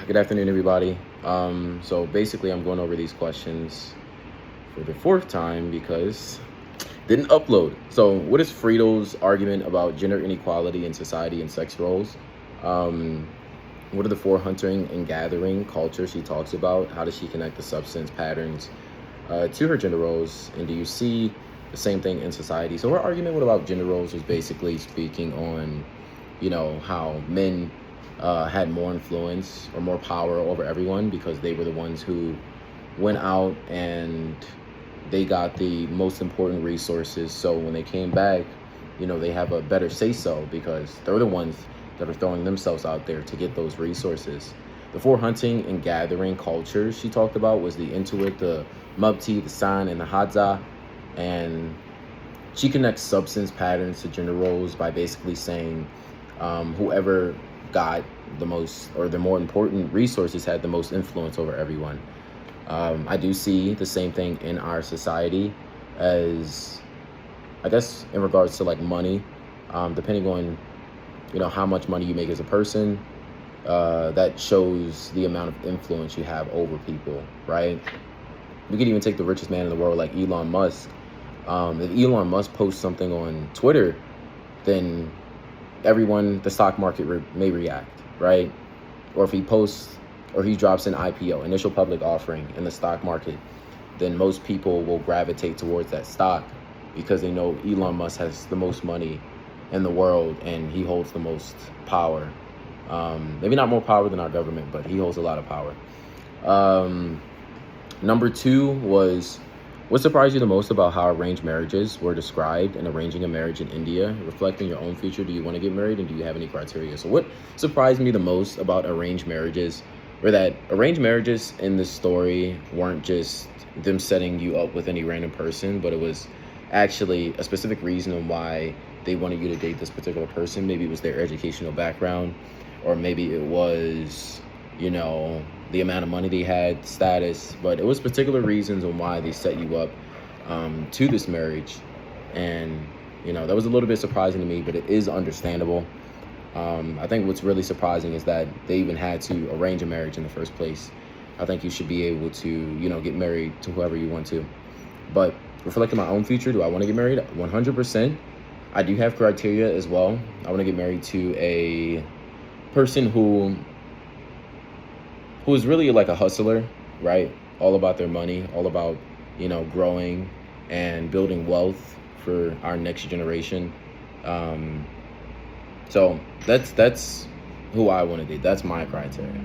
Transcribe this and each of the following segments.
Good afternoon, everybody. So basically, I'm going over these questions for the fourth time because didn't upload. So, what is Friedel's argument about gender inequality in society and sex roles? Um, what are the four hunting and gathering cultures she talks about? How does she connect the substance patterns to her gender roles? And do you see the same thing in society? So, her argument about gender roles was basically speaking on, how men had more influence or more power over everyone because they were the ones who went out and they got the most important resources. So when they came back, they have a better say so because they're the ones that are throwing themselves out there to get those resources. The four hunting and gathering cultures she talked about was the Inuit, the Mubti, the San, and the Hadza. And she connects substance patterns to gender roles by basically saying whoever got the most or the more important resources had the most influence over everyone. I do see the same thing in our society as, I guess, in regards to like money, depending on, how much money you make as a person, that shows the amount of influence you have over people, right? We could even take the richest man in the world, like Elon Musk. If Elon Musk posts something on Twitter, then everyone, the stock market may react, right? Or if he posts or he drops an IPO, initial public offering, in the stock market, then most people will gravitate towards that stock because they know Elon Musk has the most money in the world and he holds the most power. Maybe not more power than our government, but he holds a lot of power. Number two was, what surprised you the most about how arranged marriages were described in Arranging a Marriage in India? Reflecting your own future, do you want to get married and do you have any criteria? So what surprised me the most about arranged marriages were that arranged marriages in this story weren't just them setting you up with any random person, but it was actually a specific reason on why they wanted you to date this particular person. Maybe it was their educational background, or maybe it was, the amount of money they had, status, but it was particular reasons on why they set you up to this marriage. And, that was a little bit surprising to me, but it is understandable. I think what's really surprising is that they even had to arrange a marriage in the first place. I think you should be able to, get married to whoever you want to. But reflecting my own future, do I want to get married? 100%. I do have criteria as well. I want to get married to a person who is really like a hustler, right? All about their money, all about, growing and building wealth for our next generation. So that's who I want to date. That's my criteria.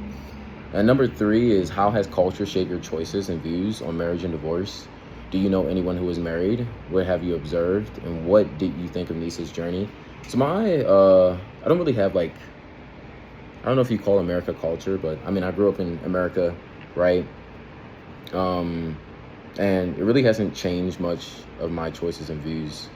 And number three is, how has culture shaped your choices and views on marriage and divorce? Do you know anyone who is married? What have you observed? And what did you think of Nisa's journey? So I don't really have I don't know if you call America culture, but I mean, I grew up in America, right? And it really hasn't changed much of my choices and views.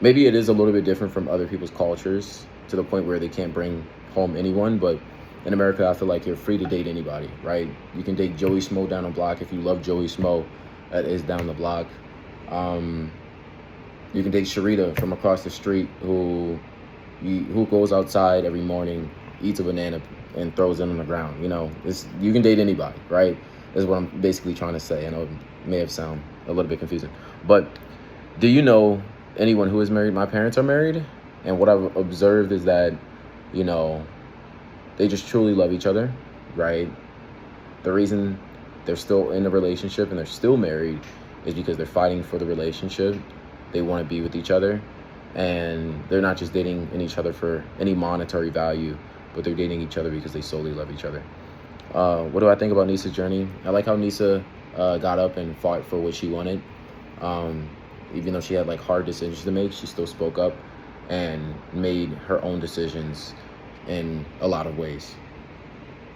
Maybe it is a little bit different from other people's cultures to the point where they can't bring home anyone, but in America, I feel like you're free to date anybody, right? You can date Joey Smo down the block if you love Joey Smo, that is down the block. You can date Sharita from across the street who goes outside every morning, eats a banana and throws it on the ground. You can date anybody, right? Is what I'm basically trying to say. I know it may have sound a little bit confusing, but do you know anyone who is married? My parents are married, and what I've observed is that, they just truly love each other, right? The reason they're still in a relationship and they're still married is because they're fighting for the relationship. They want to be with each other, and they're not just dating each other for any monetary value, but they're dating each other because they solely love each other. What do I think about Nisa's journey? I like how Nisa got up and fought for what she wanted. Even though she had hard decisions to make, she still spoke up and made her own decisions in a lot of ways.